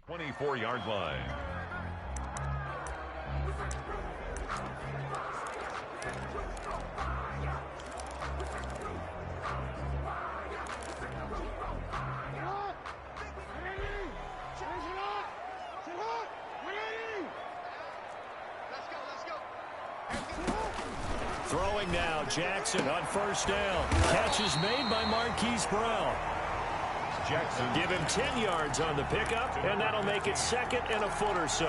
24-yard line. Throwing now, Jackson on first down. Catch is made by Marquise Brown. Jackson. Give him 10 yards on the pickup, and that'll make it second and a foot or so.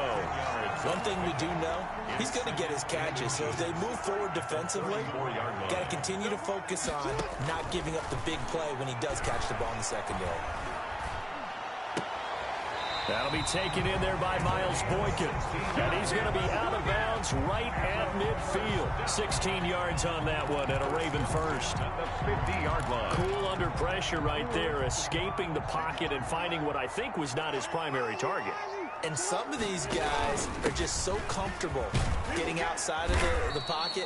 One thing we do know, he's going to get his catches. So as they move forward defensively, got to continue to focus on not giving up the big play when he does catch the ball in the secondary. That'll be taken in there by Miles Boykin. And he's going to be out of bounds right at midfield. 16 yards on that one at a Raven first. At the 50-yard line. Cool under pressure right there, escaping the pocket and finding what I think was not his primary target. And some of these guys are just so comfortable getting outside of the pocket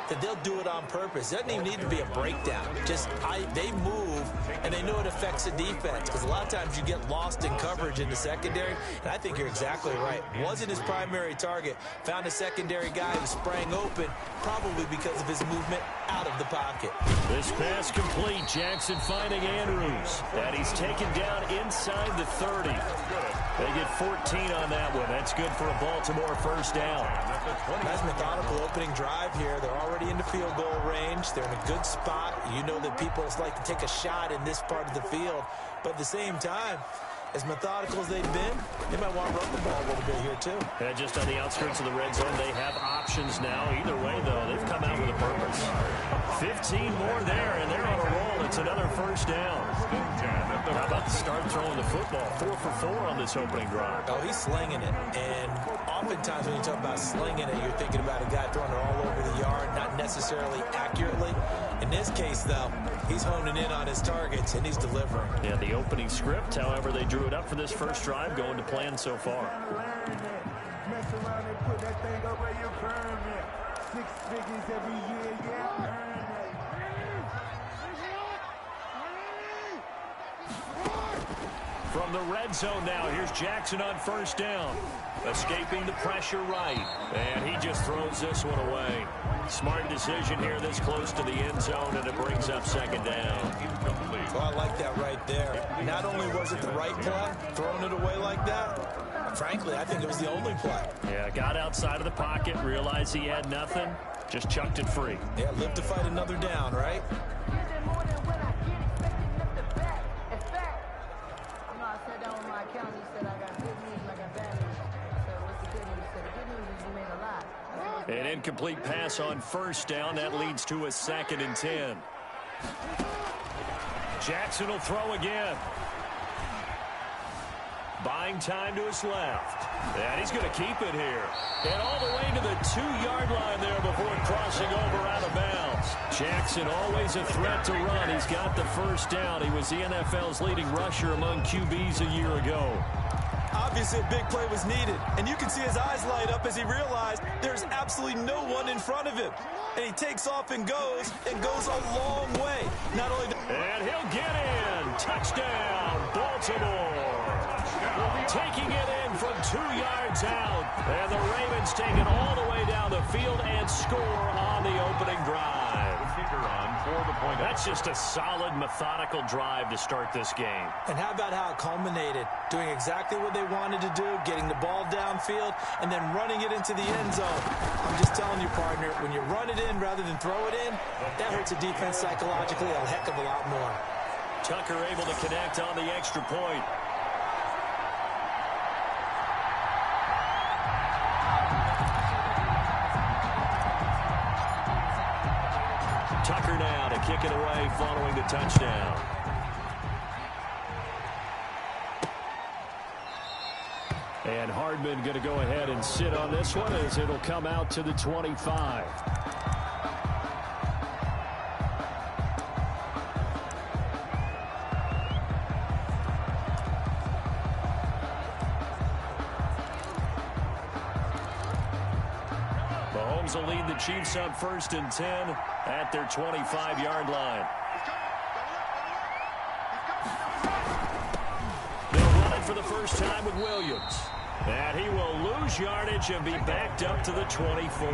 that they'll do it on purpose. It doesn't even need to be a breakdown. Just they move, and they know it affects the defense, because a lot of times you get lost in coverage in the secondary, and I think you're exactly right. Wasn't his primary target. Found a secondary guy who sprang open, probably because of his movement out of the pocket. This pass complete. Jackson finding Andrews. And he's taken down inside the 30. They get 14 on that one. That's good for a Baltimore first down. Nice methodical opening drive here. They're already in the field goal range. They're in a good spot. You know that people like to take a shot in this part of the field. But at the same time, as methodical as they've been, they might want to run the ball a little bit here too. And just on the outskirts of the red zone, they have options now. Either way, though, they've come out with a purpose. 15 more there, and they're on a roll. It's another first down. How about the start throwing the football? 4 for 4 on this opening drive. Oh, he's slinging it. And oftentimes when you talk about slinging it, you're thinking about a guy throwing it all over the yard, not necessarily accurately. In this case, though, he's honing in on his targets, and he's delivering. Yeah, the opening script, however, they drew it up for this first drive, going to plan so far. Mess around and put that thing up where you burn it. 6 figures every year, yeah. From the red zone now, here's Jackson on first down. Escaping the pressure right. And he just throws this one away. Smart decision here this close to the end zone, and it brings up second down. Well, I like that right there. Not only was it the right play, throwing it away like that, frankly, I think it was the only play. Yeah, got outside of the pocket, realized he had nothing, just chucked it free. Yeah, live to fight another down, right? An incomplete pass on first down. That leads to a 2nd and 10. Jackson will throw again. Buying time to his left. And he's going to keep it here. And all the way to the 2-yard line there before crossing over out of bounds. Jackson always a threat to run. He's got the first down. He was the NFL's leading rusher among QBs a year ago. Obviously, a big play was needed, and you can see his eyes light up as he realized there's absolutely no one in front of him. And he takes off and goes a long way. Not only and he'll get in. Touchdown, Baltimore. Taking it in from 2 yards out. And the Ravens take it all the way down the field and score on the opening drive. That's just a solid, methodical drive to start this game. And how about how it culminated? Doing exactly what they wanted to do, getting the ball downfield, and then running it into the end zone. I'm just telling you, partner, when you run it in rather than throw it in, that hurts the defense psychologically a heck of a lot more. Tucker able to connect on the extra point. Tucker now to kick it away following the touchdown. And Hardman going to go ahead and sit on this one as it'll come out to the 25. Mahomes will lead the Chiefs on 1st and 10 at their 25-yard line. They'll run it for the first time with Williams. And he will lose yardage and be backed up to the 24.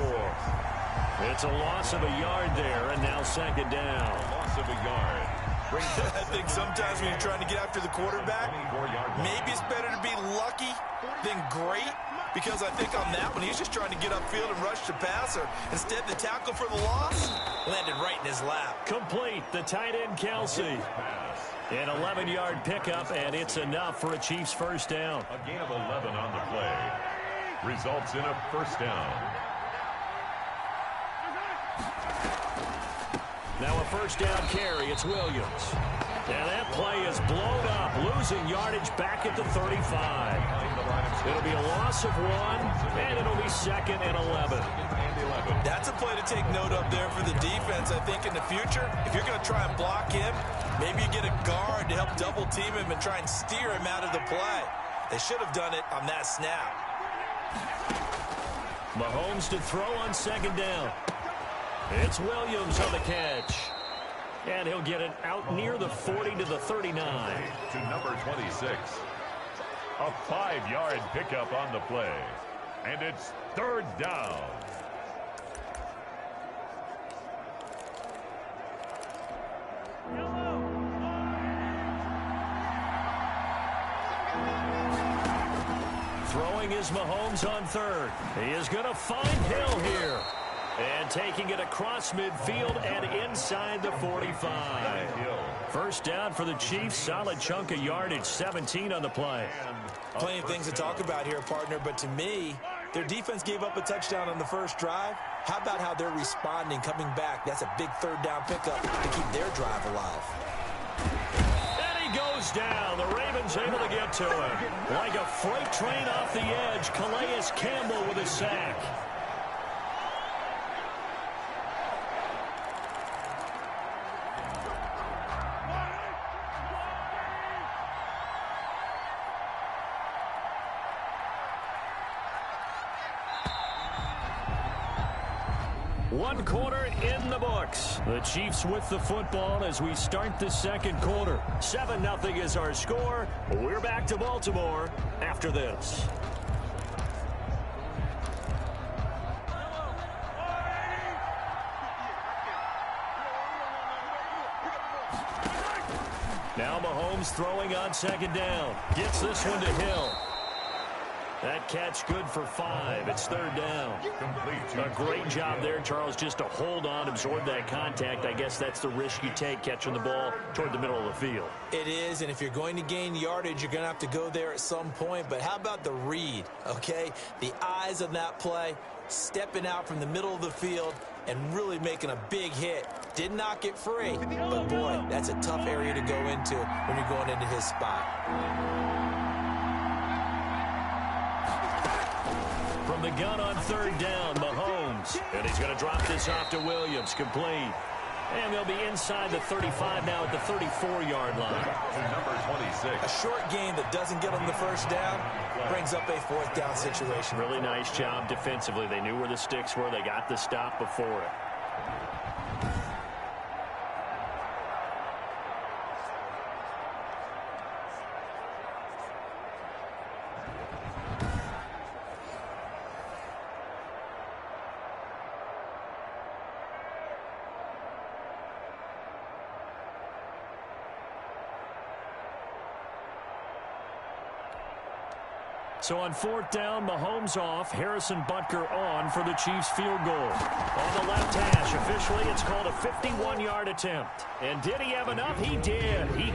It's a loss of a yard there, and now second down. Loss of a yard. I think sometimes when you're trying to get after the quarterback, maybe it's better to be lucky than great, because I think on that one, he's just trying to get upfield and rush the passer. Instead, the tackle for the loss landed right in his lap. Complete, the tight end, Kelsey. An 11-yard pickup, and it's enough for a Chiefs first down. A gain of 11 on the play. Results in a first down. Now a first down carry. It's Williams. And that play is blown up, losing yardage back at the 35. It'll be a loss of 1, and it'll be second and 11. That's a play to take note of there for the defense. I think in the future, if you're going to try and block him, maybe you get a guard to help double team him and try and steer him out of the play. They should have done it on that snap. Mahomes to throw on second down. It's Williams on the catch. And he'll get it out near the 40 to the 39. To number 26. A 5-yard pickup on the play. And it's third down. Throwing is Mahomes on third. He is going to find Hill here. And taking it across midfield and inside the 45. First down for the Chiefs. Solid chunk of yardage, 17 on the play. Plenty of things to talk about here, partner, but to me, their defense gave up a touchdown on the first drive. How about how they're responding, coming back? That's a big third down pickup to keep their drive alive. And he goes down. The Ravens able to get to him. Like a freight train off the edge, Calais Campbell with a sack. One quarter in the books. The Chiefs with the football as we start the second quarter. 7-0 is our score. We're back to Baltimore after this. Now Mahomes throwing on second down. Gets this one to Hill. That catch good for 5. It's third down. A great job there, Charles, just to hold on, absorb that contact. I guess that's the risk you take catching the ball toward the middle of the field. It is, and if you're going to gain yardage, you're going to have to go there at some point. But how about the read, okay? The eyes on that play, stepping out from the middle of the field and really making a big hit. Did not get free, but boy, that's a tough area to go into when you're going into his spot. From the gun on third down, Mahomes. And he's going to drop this off to Williams. Complete. And they'll be inside the 35 now at the 34-yard line. Number 26. A short game that doesn't get them the first down brings up a fourth down situation. Really nice job defensively. They knew where the sticks were. They got the stop before it. So on fourth down, Mahomes off, Harrison Butker on for the Chiefs field goal. On the left hash, officially it's called a 51-yard attempt. And did he have enough? He did. He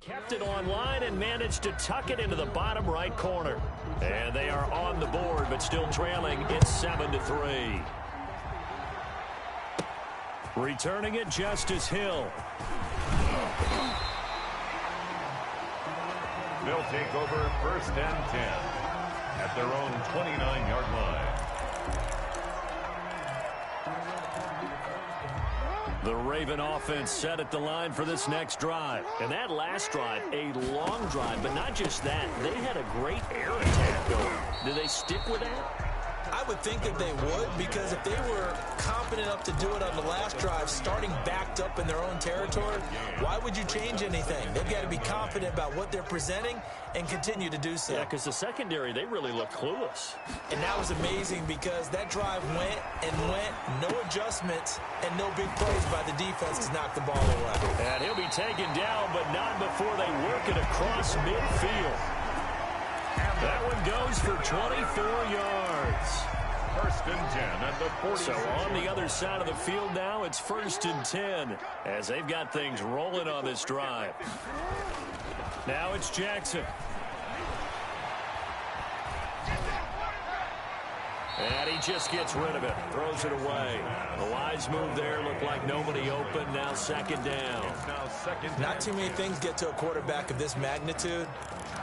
Kept it online and managed to tuck it into the bottom right corner. And they are on the board, but still trailing. It's 7-3. Returning it, Justice Hill. They'll take over 1st and 10 at their own 29-yard line. The Raven offense set at the line for this next drive. And that last drive, a long drive, but not just that. They had a great air attack going. Do they stick with that? I would think that they would, because if they were confident enough to do it on the last drive, starting backed up in their own territory, why would you change anything? They've got to be confident about what they're presenting and continue to do so. Yeah, because the secondary, they really look clueless. And that was amazing because that drive went and went, no adjustments, and no big plays by the defense to knock the ball away. And he'll be taken down, but not before they work it across midfield. That one goes for 24 yards. 1st and 10 at the 40. So on the other side of the field now, it's 1st and 10 as they've got things rolling on this drive. Now it's Jackson. And he just gets rid of it, throws it away. The wise move there, looked like nobody open, now 2nd down. Not too many things get to a quarterback of this magnitude,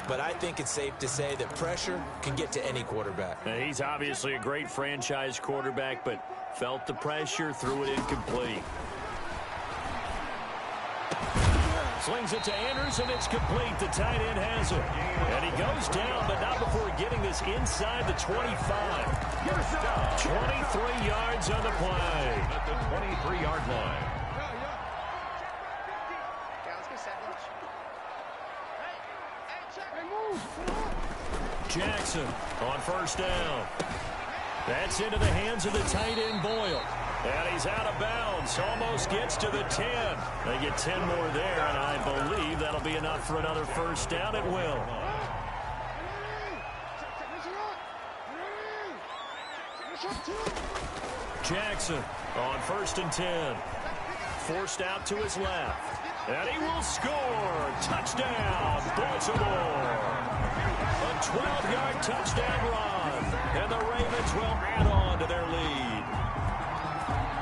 but I think it's safe to say that pressure can get to any quarterback. Now, he's obviously a great franchise quarterback, but felt the pressure, threw it incomplete. Slings it to Anders, and it's complete. The tight end has it. And he goes down, but not before getting this inside the 25. 23 yards on the play. At the 23-yard line. Jackson on 1st down. That's into the hands of the tight end, Boyle. And he's out of bounds. Almost gets to the 10. They get 10 more there, and I believe that'll be enough for another 1st down. It will. Jackson on 1st and 10. Forced out to his left. And he will score. Touchdown, Baltimore. A 12-yard touchdown run. And the Ravens will add on to their lead.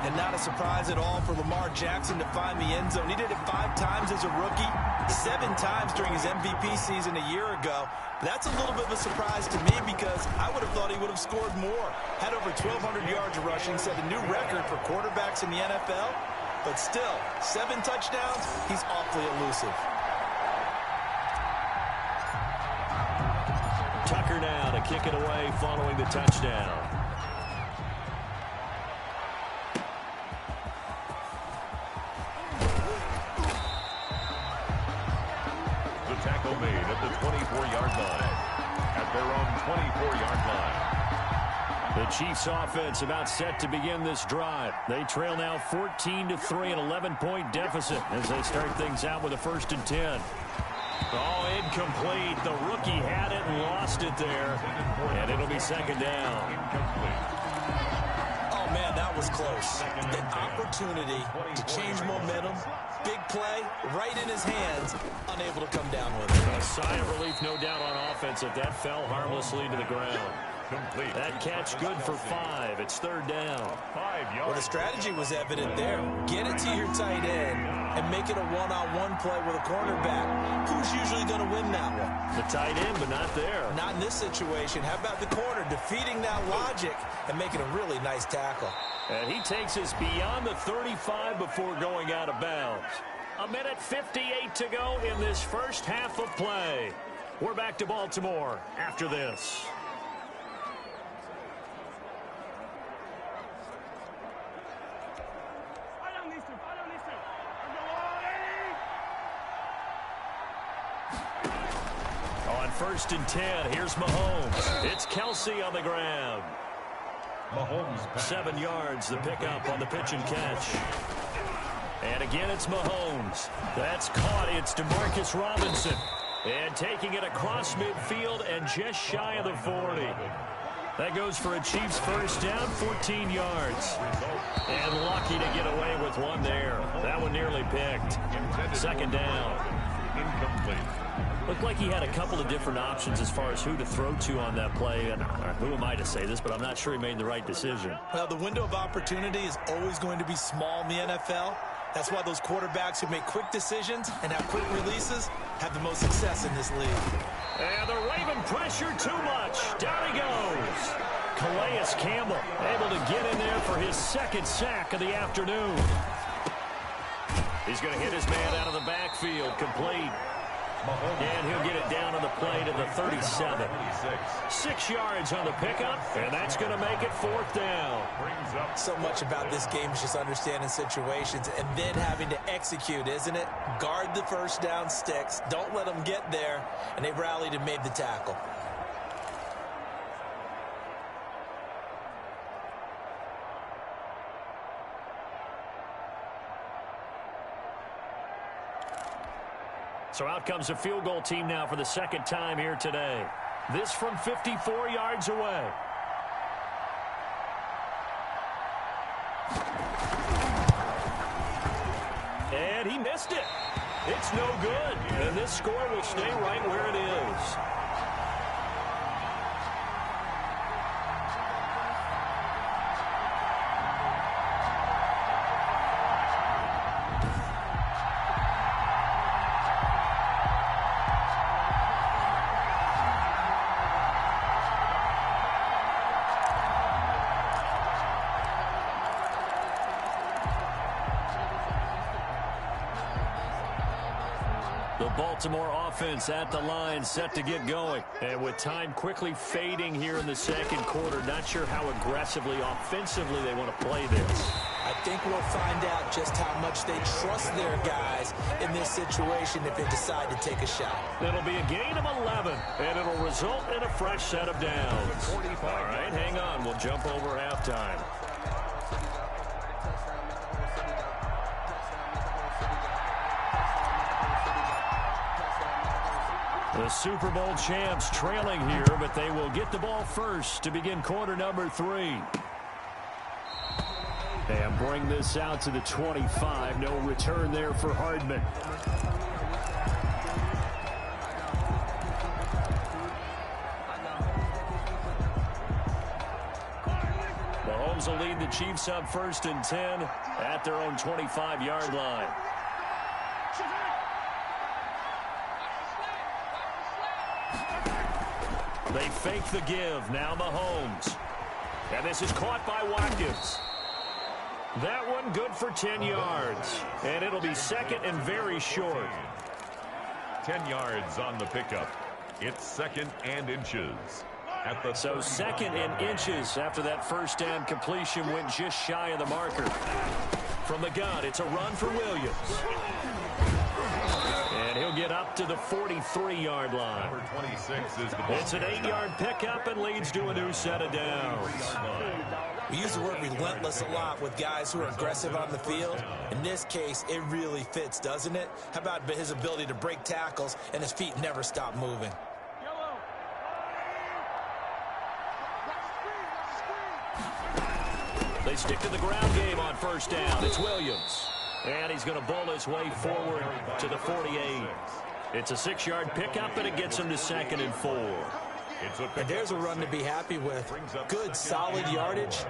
And not a surprise at all for Lamar Jackson to find the end zone. He did it 5 times as a rookie, 7 times during his MVP season a year ago. That's a little bit of a surprise to me because I would have thought he would have scored more. Had over 1,200 yards rushing, set a new record for quarterbacks in the NFL. But still, 7 touchdowns, he's awfully elusive. Tucker now to kick it away following the touchdown. The tackle made at the 24-yard line. At their own 24-yard line. The Chiefs offense about set to begin this drive. They trail now 14-3, an 11-point deficit as they start things out with a 1st and 10. Oh, incomplete. The rookie had it and lost it there. And it'll be 2nd down. Oh, man, that was close. An opportunity to change momentum. Big play, right in his hands, unable to come down with it. A sigh of relief, no doubt, on offense if that fell harmlessly to the ground. Complete. That catch good for 5. It's 3rd down. 5 yards. Well, the strategy was evident there. Get it to your tight end and make it a one-on-one play with a cornerback. Who's usually going to win that one? The tight end, but not there. Not in this situation. How about the corner defeating that logic and making a really nice tackle? And he takes us beyond the 35 before going out of bounds. 1:58 to go in this first half of play. We're back to Baltimore after this. On 1st and 10, here's Mahomes. It's Kelsey on the ground. Mahomes. 7 yards, the pickup on the pitch and catch. And again, it's Mahomes. That's caught. It's DeMarcus Robinson. And taking it across midfield and just shy of the 40. That goes for a Chiefs 1st down, 14 yards. And lucky to get away with one there. That one nearly picked. 2nd down. complete. Looked like he had a couple of different options as far as who to throw to on that play. And who am I to say this, but I'm not sure he made the right decision. Well, the window of opportunity is always going to be small in the NFL. That's why those quarterbacks who make quick decisions and have quick releases have the most success in this league. And the Raven pressure too much. Down he goes. Calais Campbell able to get in there for his second sack of the afternoon. He's going to hit his man out of the backfield, complete. And he'll get it down on the play to the 37. 6 yards on the pickup, and that's going to make it 4th down. So much about this game is just understanding situations and then having to execute, isn't it? Guard the first down sticks. Don't let them get there. And they rallied and made the tackle. So out comes a field goal team now for the second time here today. This from 54 yards away. And he missed it. It's no good. And this score will stay right where it is. The Baltimore offense at the line, set to get going. And with time quickly fading here in the second quarter, not sure how aggressively, offensively they want to play this. I think we'll find out just how much they trust their guys in this situation if they decide to take a shot. It'll be a gain of 11, and it'll result in a fresh set of downs. All right, hang on. We'll jump over halftime. The Super Bowl champs trailing here, but they will get the ball first to begin quarter number 3. And bring this out to the 25. No return there for Hardman. Mahomes will lead the Chiefs up 1st and 10 at their own 25-yard line. They fake the give. Now Mahomes. And this is caught by Watkins. That one good for 10 yards. And it'll be second and very short. 10 yards on the pickup. It's 2nd and inches. So 2nd and inches after that first down completion went just shy of the marker. From the gun, it's a run for Williams. And he'll get up to the 43-yard line. Number 26 is the It's an 8-yard pickup and leads to a new set of downs. We use the word relentless a lot with guys who are aggressive on the field. In this case, it really fits, doesn't it? How about his ability to break tackles and his feet never stop moving? They stick to the ground game on first down. It's Williams. And he's going to bowl his way forward to the 48. It's a 6-yard pickup, and it gets him to 2nd and 4. And there's a run to be happy with. Good, solid yardage.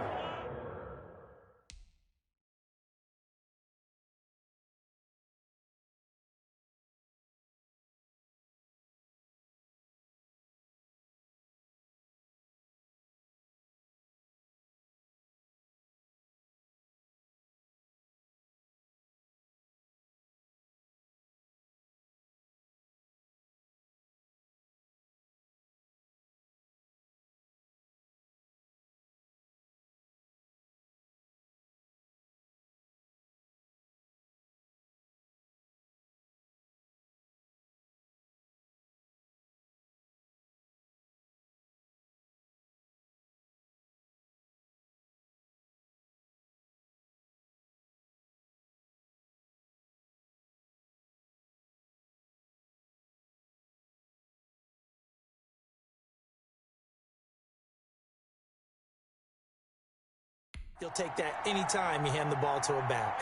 He'll take that anytime you hand the ball to a back.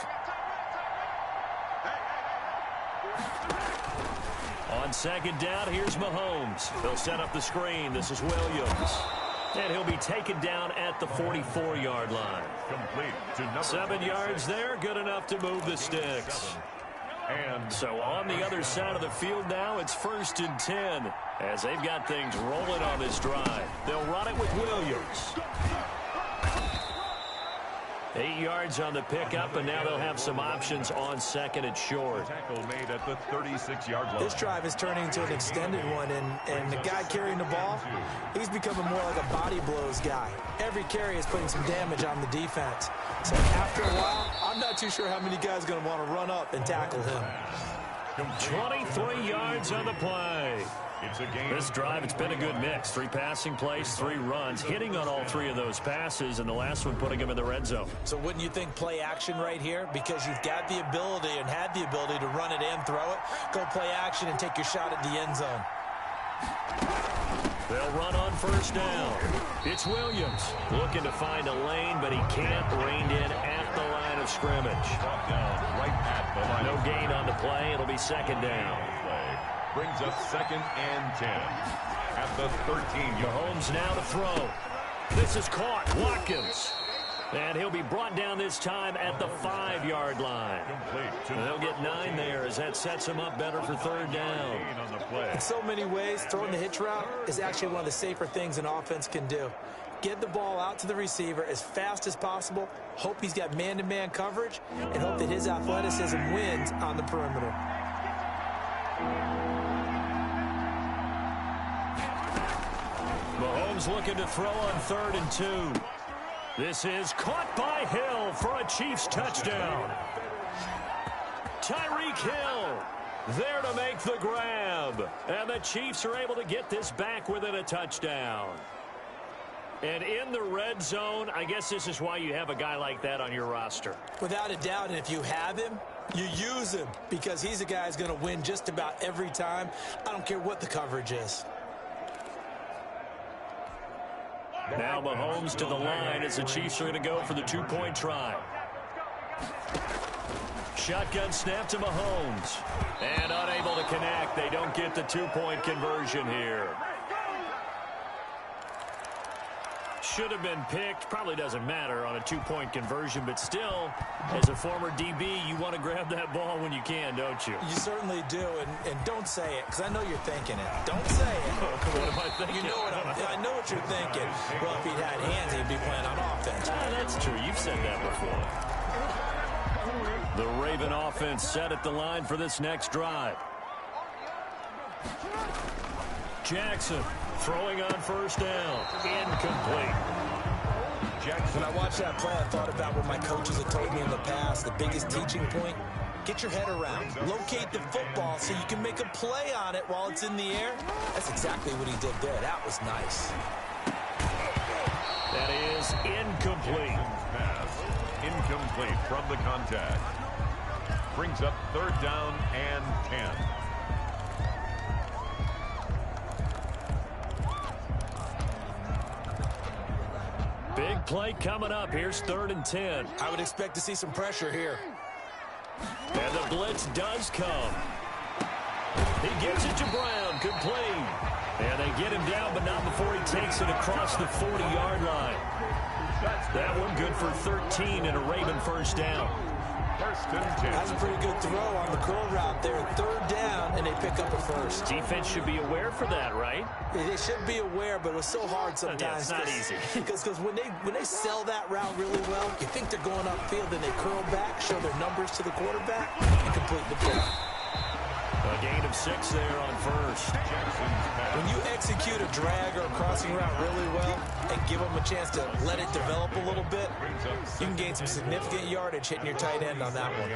On On second down, here's Mahomes. He'll set up the screen. This is Williams. And he'll be taken down at the 44-yard line. Complete to number 7 yards there, good enough to move the sticks. And So on the other side of the field now, it's 1st and 10 as they've got things rolling on this drive. They'll run it with Williams. 8 yards on the pickup, and now they'll have some options on 2nd and short. Tackle made at the 36-yard line. This drive is turning into an extended one, and the guy carrying the ball, he's becoming more like a body blows guy. Every carry is putting some damage on the defense. So after a while, I'm not too sure how many guys are going to want to run up and tackle him. 23 yards on the play. It's a game. This drive, it's been a good mix. 3 passing plays, 3 runs, hitting on all 3 of those passes, and the last one putting him in the red zone. So wouldn't you think play action right here? Because you've got the ability and had the ability to run it and throw it. Go play action and take your shot at the end zone. They'll run on 1st down. It's Williams looking to find a lane, but he can't. Reined in at the line of scrimmage. Brought down right at the line. No gain on the play. It'll be 2nd down. Brings up 2nd and 10 at the 13-yard. Mahomes now to throw. This is caught. Watkins. And he'll be brought down this time at the 5-yard line. And they'll get 9 there as that sets him up better for 3rd down. On the play. In so many ways, throwing the hitch route is actually one of the safer things an offense can do. Get the ball out to the receiver as fast as possible, hope he's got man-to-man coverage, and hope that his athleticism wins on the perimeter. Mahomes looking to throw on 3rd and 2. This is caught by Hill for a Chiefs touchdown. Tyreek Hill there to make the grab. And the Chiefs are able to get this back within a touchdown. And in the red zone, I guess this is why you have a guy like that on your roster. Without a doubt, and if you have him, you use him because he's a guy who's going to win just about every time. I don't care what the coverage is. Now Mahomes to the line as the Chiefs are going to go for the 2-point try. Shotgun snap to Mahomes. And unable to connect. They don't get the 2-point conversion here. Should have been picked. Probably doesn't matter on a 2-point conversion, but still, as a former DB, you want to grab that ball when you can, don't you? You certainly do, and don't say it, because I know you're thinking it. Don't say it. What am I thinking? You know I know what you're thinking. Well, if he'd had hands, he'd be playing on offense. That's true. You've said that before. The Raven offense set at the line for this next drive. Jackson throwing on 1st down. Incomplete. When I watched that play, I thought about what my coaches have told me in the past. The biggest teaching point, get your head around. Locate the football so you can make a play on it while it's in the air. That's exactly what he did there. That was nice. That is incomplete. Pass. Incomplete from the contact. Brings up 3rd down and 10. Big play coming up. Here's 3rd and 10. I would expect to see some pressure here. And the blitz does come. He gives it to Brown. Complete. And they get him down, but not before he takes it across the 40-yard line. That one good for 13 and a Raven 1st down. 1st and 10. That's a pretty good throw on the curl route there. 3rd down, and they pick up a 1st. Defense should be aware for that, right? They should be aware, but it was so hard sometimes. Yeah, it's not easy. Because when they sell that route really well, you think they're going upfield, then they curl back, show their numbers to the quarterback, and complete the play. A gain of 6 there on 1st. When you execute a drag or a crossing route really well and give them a chance to let it develop a little bit, you can gain some significant yardage hitting your tight end on that one.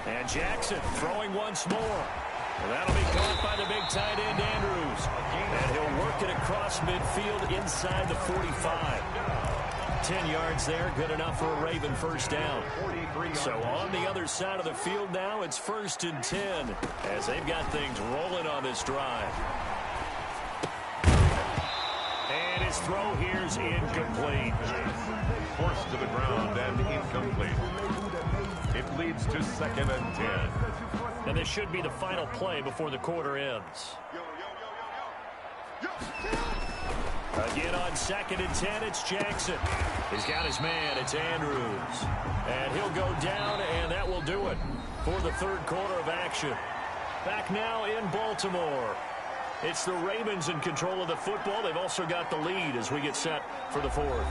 And Jackson throwing once more. Well, that'll be caught by the big tight end, Andrews. And he'll work it across midfield inside the 45. 10 yards there, good enough for a Raven 1st down. So on the other side of the field now, it's 1st and 10 as they've got things rolling on this drive. And his his throw here's incomplete. Forced to the ground and incomplete. It leads to 2nd and 10. And this should be the final play before the quarter ends. Again on 2nd and 10, it's Jackson. He's got his man, it's Andrews. And he'll go down, and that will do it for the third quarter of action. Back now in Baltimore. It's the Ravens in control of the football. They've also got the lead as we get set for the fourth.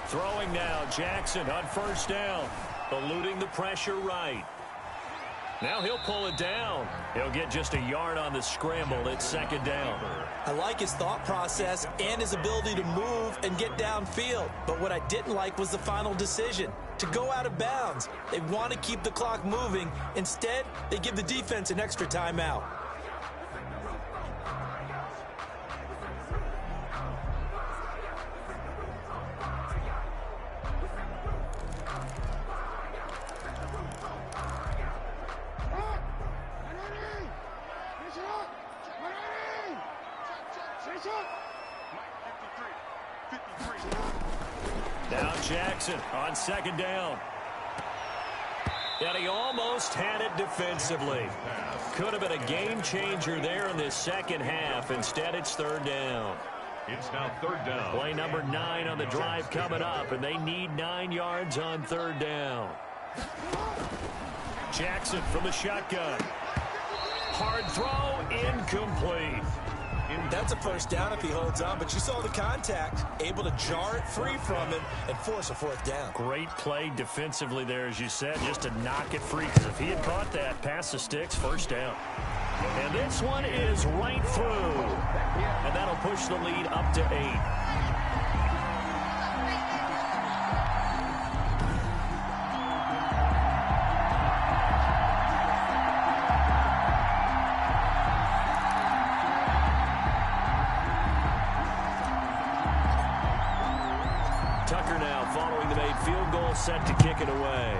Throwing now, Jackson on 1st down. Eluding the pressure right. Now he'll pull it down. He'll get just a yard on the scramble. It's 2nd down. I like his thought process and his ability to move and get downfield. But what I didn't like was the final decision, to go out of bounds. They want to keep the clock moving. Instead, they give the defense an extra timeout. Now Jackson on 2nd down. And he almost had it defensively. Could have been a game changer there in this second half. Instead, it's 3rd down. It's now 3rd down. Play number 9 on the drive coming up, and they need 9 yards on 3rd down. Jackson from the shotgun. Hard throw, incomplete. That's a 1st down if he holds on, but you saw the contact, able to jar it free from him and force a 4th down. Great play defensively there, as you said, just to knock it free, because if he had caught that, past the sticks, 1st down. And this one is right through, and that'll push the lead up to 8. Tucker now following the made field goal, set to kick it away.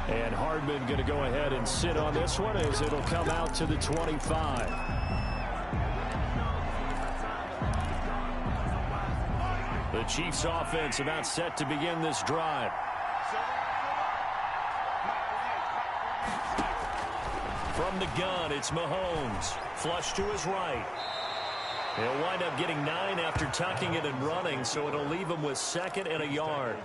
And Hardman going to go ahead and sit on this one as it'll come out to the 25. The Chiefs offense about set to begin this drive. From the gun, it's Mahomes. Flush to his right. He'll wind up getting 9 after tucking it and running, so it'll leave him with 2nd and a yard.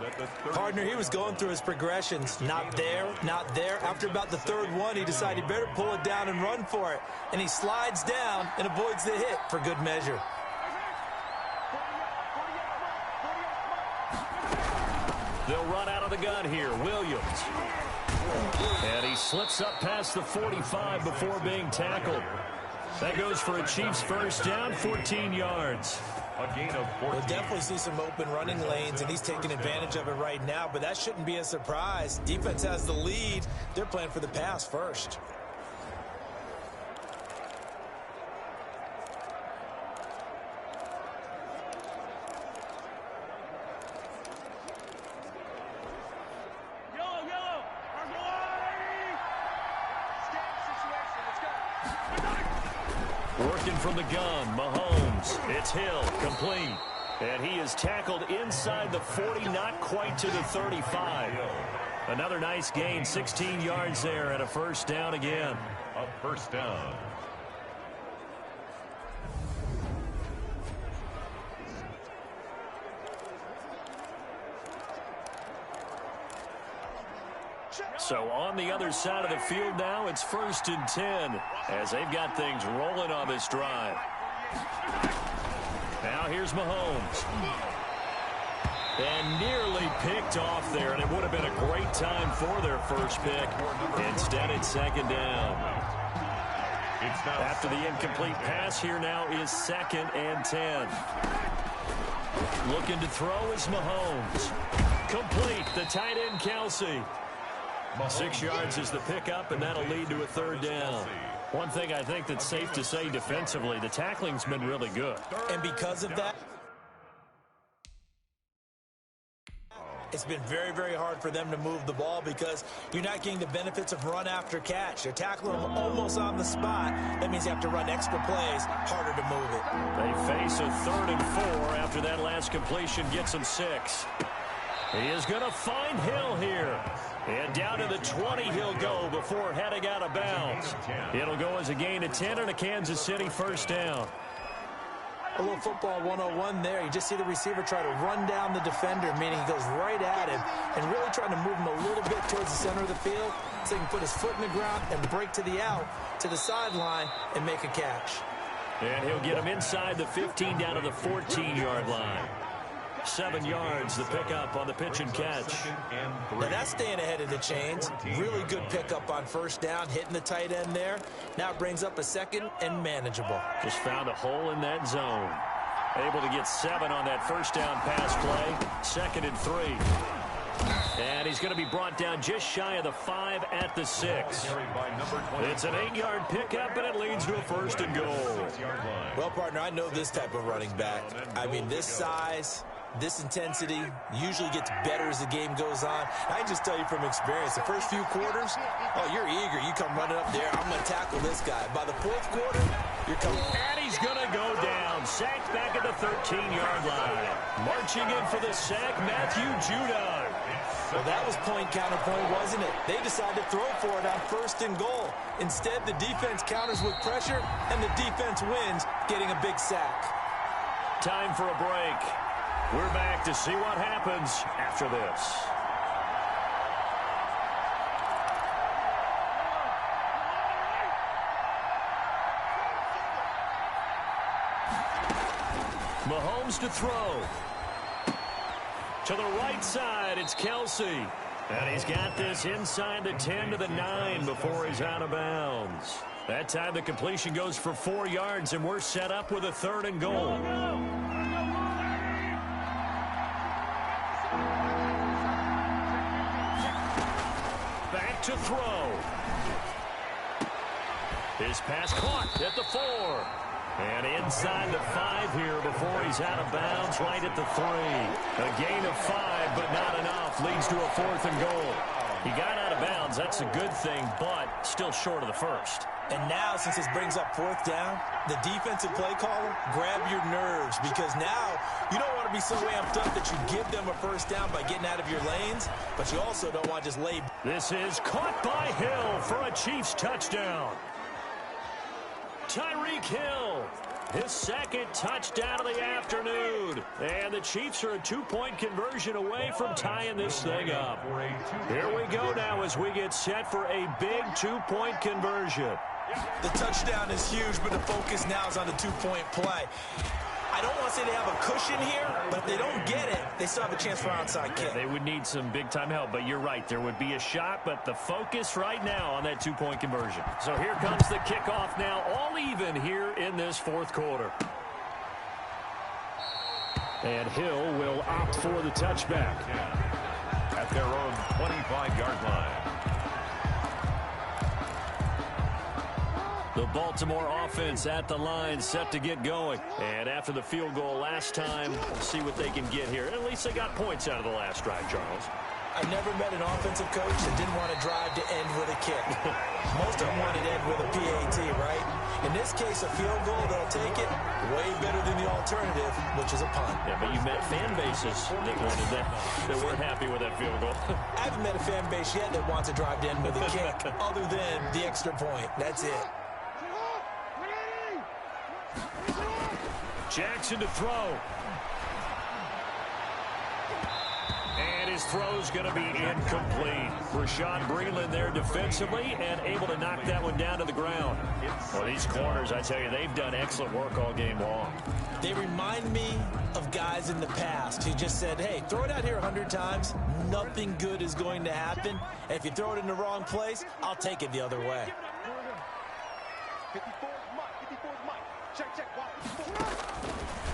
Partner, he was going through his progressions. Not there, not there. After about the 3rd one, he decided he better pull it down and run for it. And he slides down and avoids the hit for good measure. They'll run out of the gun here. Williams. And he slips up past the 45 before being tackled. That goes for a Chiefs first down, 14 yards. A gain of 14. We'll definitely see some open running lanes, and he's taking advantage of it right now, but that shouldn't be a surprise. Defense has the lead. They're playing for the pass first. Working from the gun, Mahomes. It's Hill, complete. And he is tackled inside the 40, not quite to the 35. Another nice gain, 16 yards there, and a first down again. A first down. So on the other side of the field now, it's 1st and 10 as they've got things rolling on this drive. Now here's Mahomes. And nearly picked off there, and it would have been a great time for their first pick. Instead, it's 2nd down. After the incomplete pass, here now is 2nd and 10. Looking to throw is Mahomes. Complete, the tight end Kelsey. 6 yards is the pickup, and that'll lead to a 3rd down. One thing I think that's safe to say defensively, the tackling's been really good. And because of that, it's been very, very hard for them to move the ball because you're not getting the benefits of run after catch. They're tackling them almost on the spot. That means you have to run extra plays, harder to move it. They face a 3rd and 4 after that last completion gets them 6. He is going to find Hill here. And down to the 20 he'll go before heading out of bounds. It'll go as a gain of 10 and a Kansas City first down. A little football 101 there. You just see the receiver try to run down the defender, meaning he goes right at him and really trying to move him a little bit towards the center of the field so he can put his foot in the ground and break to the out, to the sideline, and make a catch. And he'll get him inside the 15 down to the 14-yard line. 7 yards, the pickup on the pitch and catch. Now that's staying ahead of the chains. Really good pickup on first down, hitting the tight end there. Now it brings up a 2nd and manageable. Just found a hole in that zone. Able to get 7 on that first down pass play. 2nd and 3. And he's going to be brought down just shy of the 5 at the 6. It's an 8-yard pickup, and it leads to a 1st and goal. Well, partner, I know this type of running back. I mean, this size, this intensity usually gets better as the game goes on. I can just tell you from experience, the first few quarters, oh, you're eager. You come running up there. I'm going to tackle this guy. By the 4th quarter, you're coming. And he's going to go down. Sacked back at the 13-yard line. Marching in for the sack, Matthew Judon. Well, that was point counterpoint, wasn't it? They decided to throw for it on 1st and goal. Instead, the defense counters with pressure, and the defense wins, getting a big sack. Time for a break. We're back to see what happens after this. Mahomes to throw. To the right side, it's Kelsey. And he's got this inside the 10 to the 9 before he's out of bounds. That time the completion goes for 4 yards, and we're set up with a 3rd and goal. Back to throw. His pass caught at the 4. And inside the 5 here before he's out of bounds, right at the 3. A gain of 5, but not enough. Leads to a 4th and goal. He got out of bounds. That's a good thing, but still short of the 1st. And now, since this brings up 4th down, the defensive play caller, grab your nerves, because now you don't want to be so amped up that you give them a 1st down by getting out of your lanes, but you also don't want to just lay. This is caught by Hill for a Chiefs touchdown. Tyreek Hill, his 2nd touchdown of the afternoon. And the Chiefs are a 2-point conversion away from tying this thing up. Here we go now as we get set for a big 2-point conversion. The touchdown is huge, but the focus now is on the 2-point play. I don't want to say they have a cushion here, but if they don't get it, they still have a chance for onside kick. They would need some big-time help, but you're right. There would be a shot, but the focus right now on that two-point conversion. So here comes the kickoff now, all even here in this fourth quarter. And Hill will opt for the touchback. At their own 25-yard line. The Baltimore offense at the line, set to get going. And after the field goal last time, we'll see what they can get here. At least they got points out of the last drive, Charles. I've never met an offensive coach that didn't want to drive to end with a kick. Most of them wanted to end with a PAT, right? In this case, a field goal, they'll take it. Way better than the alternative, which is a punt. Yeah, but you met fan bases that wanted that weren't happy with that field goal. I haven't met a fan base yet that wants to drive to end with a kick, other than the extra point. That's it. Jackson to throw. And his throw's going to be incomplete. Rashad Breeland there defensively and able to knock that one down to the ground. Well, these corners, I tell you, they've done excellent work all game long. They remind me of guys in the past who just said, hey, throw it out here 100 times. Nothing good is going to happen. And if you throw it in the wrong place, I'll take it the other way.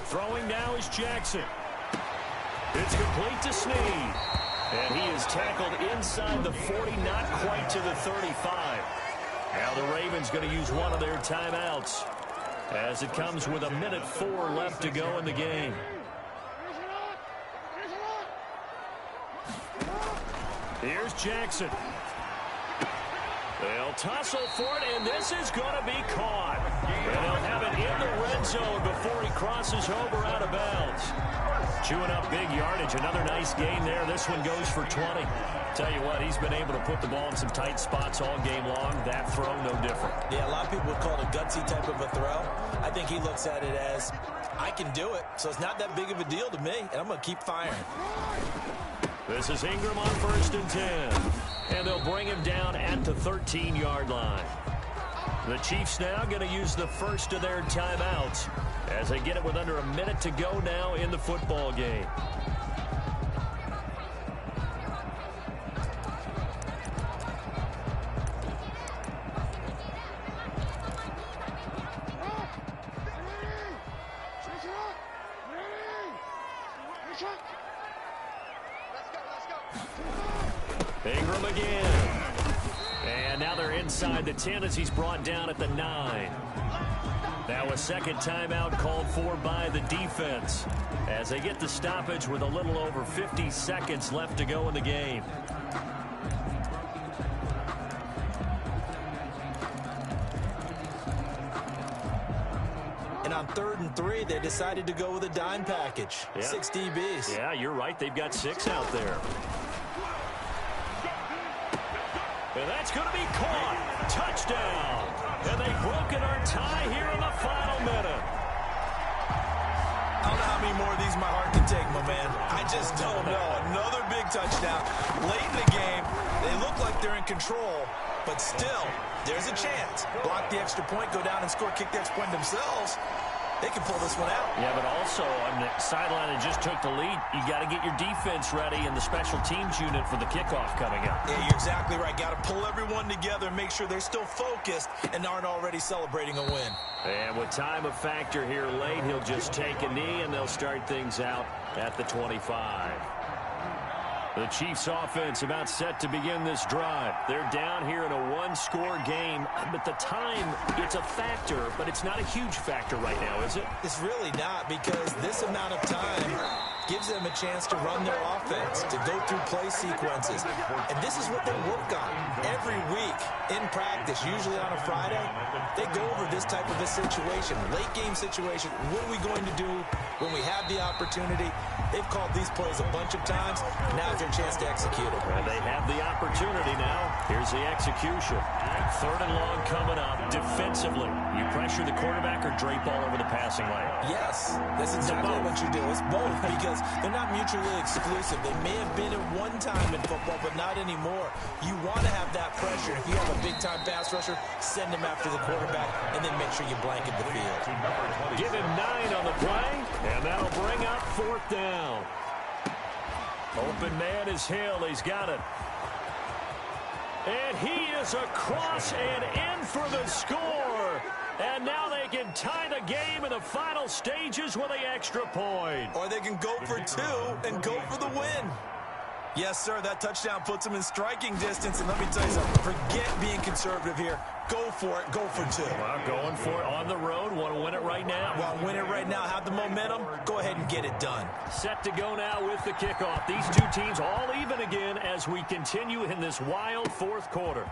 Throwing now is Jackson. It's complete to Snead. And he is tackled inside the 40, not quite to the 35. Now the Ravens going to use one of their timeouts as it comes with 1:04 left to go in the game. Here's Jackson. They'll tussle for it, and this is going to be caught. And they'll have it in the red zone before he crosses over out of bounds. Chewing up big yardage. Another nice gain there. This one goes for 20. Tell you what, he's been able to put the ball in some tight spots all game long. That throw, no different. Yeah, a lot of people would call it a gutsy type of a throw. I think he looks at it as, I can do it, so it's not that big of a deal to me, and I'm going to keep firing. This is Ingram on 1st and 10. And they'll bring him down at the 13-yard line. The Chiefs now going to use the first of their timeouts as they get it with under a minute to go now in the football game. Ingram again. And now they're inside the 10 as he's brought down at the 9. Now a second timeout called for by the defense as they get the stoppage with a little over 50 seconds left to go in the game. And on 3rd and 3, they decided to go with a dime package. Yeah. 6 DBs. Yeah, you're right. They've got 6 out there. And that's going to be caught. Touchdown. And they've broken our tie here in the final minute. I don't know how many more of these my heart can take, my man. I just don't know. Another big touchdown. Late in the game, they look like they're in control, but still, there's a chance. Block the extra point, go down and score, kick the extra point themselves. They can pull this one out. Yeah, but also on the sideline that just took the lead, you got to get your defense ready and the special teams unit for the kickoff coming up. Yeah, you're exactly right. Got to pull everyone together and make sure they're still focused and aren't already celebrating a win. And with time a factor here late, he'll just take a knee and they'll start things out at the 25. The Chiefs offense about set to begin this drive. They're down here in a one-score game. But the time, it's a factor, but it's not a huge factor right now, is it? It's really not, because this amount of time gives them a chance to run their offense, to go through play sequences. And this is what they work on every week in practice, usually on a Friday. They go over this type of a situation, late game situation. What are we going to do when we have the opportunity? They've called these plays a bunch of times. Now's their chance to execute it. And they have the opportunity now. Here's the execution. 3rd and long coming up defensively. You pressure the quarterback or drape all over the passing lane? Yes, that's exactly what you do. It's both, because because they're not mutually exclusive. They may have been at one time in football, but not anymore. You want to have that pressure. If you have a big-time pass rusher, send him after the quarterback, and then make sure you blanket the field. Give him 9 on the play, and that'll bring up 4th down. Open man is Hill. He's got it. And he is across and in for the score. And now they can tie the game in the final stages with the extra point. Or they can go for 2 and go for the win. Yes, sir, that touchdown puts them in striking distance. And let me tell you something, forget being conservative here. Go for it, go for 2. Well, going for it on the road. Want to win it right now. Want to win it right now, have the momentum, go ahead and get it done. Set to go now with the kickoff. These two teams all even again as we continue in this wild 4th quarter.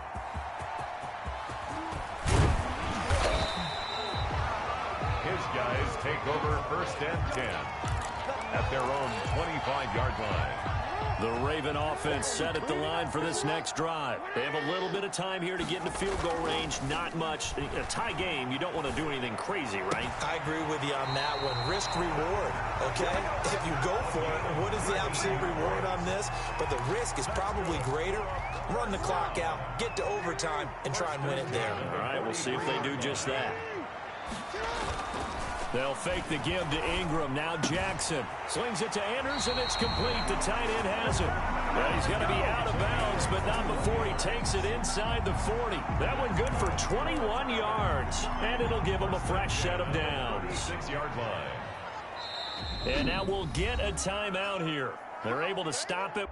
His guys take over 1st and 10 at their own 25-yard line. The Raven offense set at the line for this next drive. They have a little bit of time here to get into field goal range. Not much. A tie game, you don't want to do anything crazy, right? I agree with you on that one. Risk-reward, okay? If you go for it, what is the absolute reward on this? But the risk is probably greater. Run the clock out, get to overtime, and try and win it there. All right, we'll see if they do just that. They'll fake the give to Ingram. Now Jackson slings it to Anders, and it's complete. The tight end has it. Well, he's going to be out of bounds, but not before he takes it inside the 40. That one good for 21 yards, and it'll give him a fresh set of downs. 6-yard line. And now we'll get a timeout here. They're able to stop it.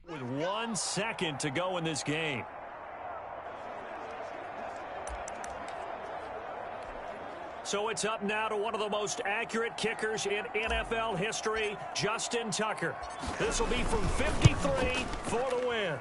With 1 second to go in this game. So it's up now to one of the most accurate kickers in NFL history, Justin Tucker. This will be from 53 for the win.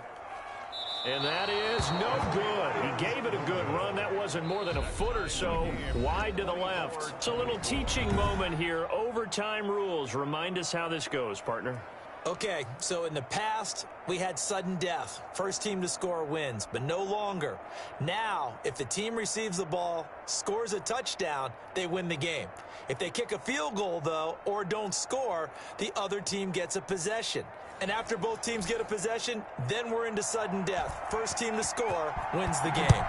And that is no good. He gave it a good run. That wasn't more than a foot or so wide to the left. It's a little teaching moment here. Overtime rules. Remind us how this goes, partner. Okay, so in the past, we had sudden death. First team to score wins, but no longer. Now, if the team receives the ball, scores a touchdown, they win the game. If they kick a field goal, though, or don't score, the other team gets a possession. And after both teams get a possession, then we're into sudden death. First team to score wins the game.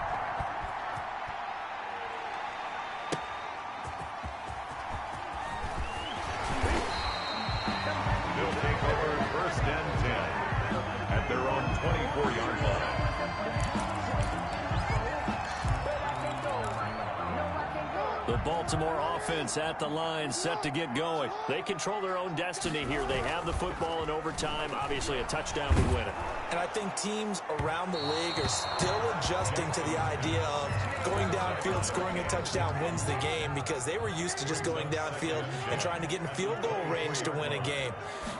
Their own 24-yard line. The Baltimore offense at the line, set to get going. They control their own destiny here. They have the football in overtime. Obviously, a touchdown would win it. And I think teams around the league are still adjusting to the idea of going downfield, scoring a touchdown wins the game, because they were used to just going downfield and trying to get in field goal range to win a game.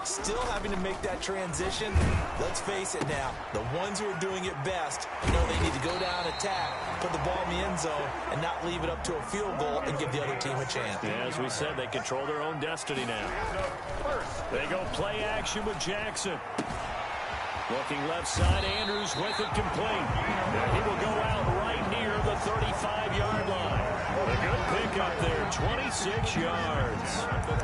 Still having to make that transition. Let's face it now, the ones who are doing it best know they need to go down, attack, put the ball in the end zone, and not leave it up to a field goal and give the other team a chance. Yeah, as we said, they control their own destiny now. They go play action with Jackson. Looking left side, Andrews with it complete. And he will go out right near the 35-yard line. A good pickup there, 26 yards.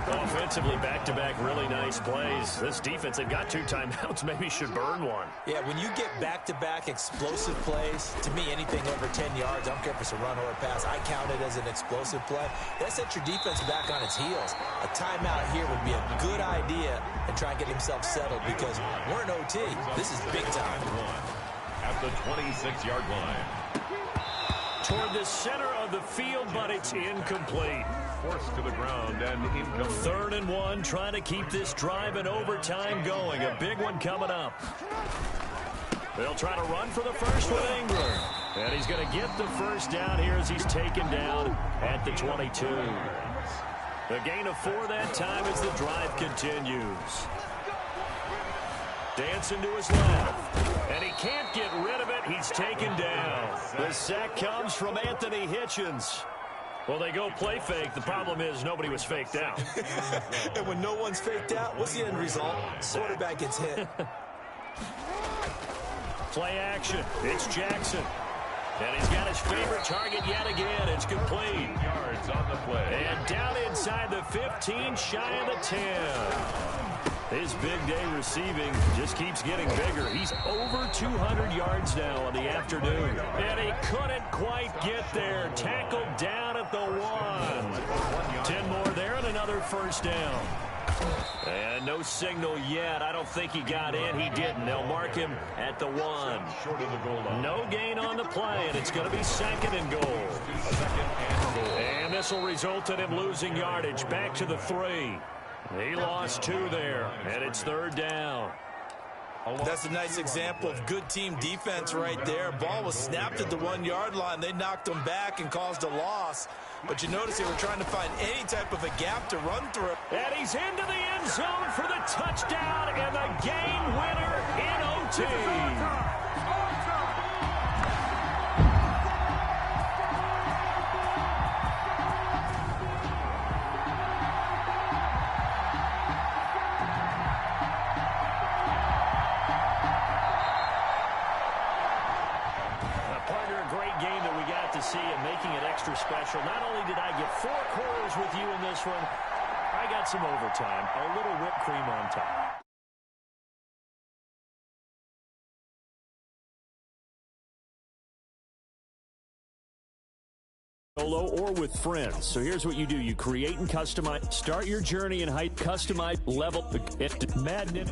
Offensively, back-to-back really nice plays. This defense, they've got 2 timeouts, maybe should burn one. Yeah, when you get back-to-back explosive plays, to me, anything over 10 yards, I don't care if it's a run or a pass, I count it as an explosive play. That sets your defense back on its heels. A timeout here would be a good idea and try and get himself settled, because we're in OT. This is big time. At the 26-yard line. Toward the center of the field, but it's incomplete. Forced to the ground and incomplete. 3rd and 1, trying to keep this drive in overtime going. A big one coming up. They'll try to run for the first with Ingram. And he's going to get the first down here as he's taken down at the 22. A gain of 4 that time as the drive continues. Dancing to his left. And he can't get rid of it. He's taken down. The sack comes from Anthony Hitchens. Well, they go play fake. The problem is nobody was faked out. And when no one's faked out, what's the end result? Quarterback gets hit. Play action. It's Jackson. And he's got his favorite target yet again. It's complete. Yards on the play. And down inside the 15, shy of the 10. His big day receiving just keeps getting bigger. He's over 200 yards now on the afternoon. And he couldn't quite get there. Tackled down at the 1. 10 more there and another first down. And no signal yet. I don't think he got in. He didn't. They'll mark him at the 1. Short of the goal line. No gain on the play, and it's going to be second and goal. And this will result in him losing yardage. Back to the 3. He lost 2 there, and it's third down. That's a nice example of good team defense right there. Ball was snapped at the 1-yard line. They knocked him back and caused a loss. But you notice they were trying to find any type of a gap to run through. And he's into the end zone for the touchdown and the game winner in OT. See it, making it extra special. Not only did I get 4 quarters with you in this one, I got some overtime, a little whipped cream on top. Solo or with friends. So here's what you do. You create and customize. Start your journey in height, customize, level, madness.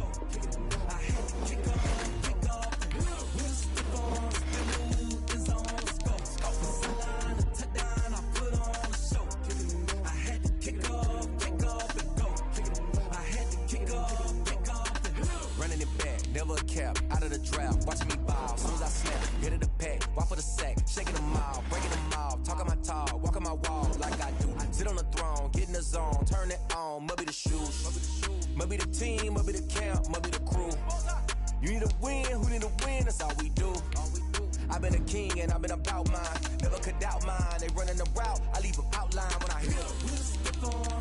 Out of the draft, watching me ball. Soon as I snap, get it a pack, walk for the sack, shaking them all, breaking them off, talking my talk, walking my wall like I do. Sit on the throne, get in the zone, turn it on, must be the shoes, must be the team, must be the camp, must be the crew. You need a win, who need a win? That's all we do. I've been a king and I've been about mine, never could doubt mine. They running the route, I leave them outline when I hit them.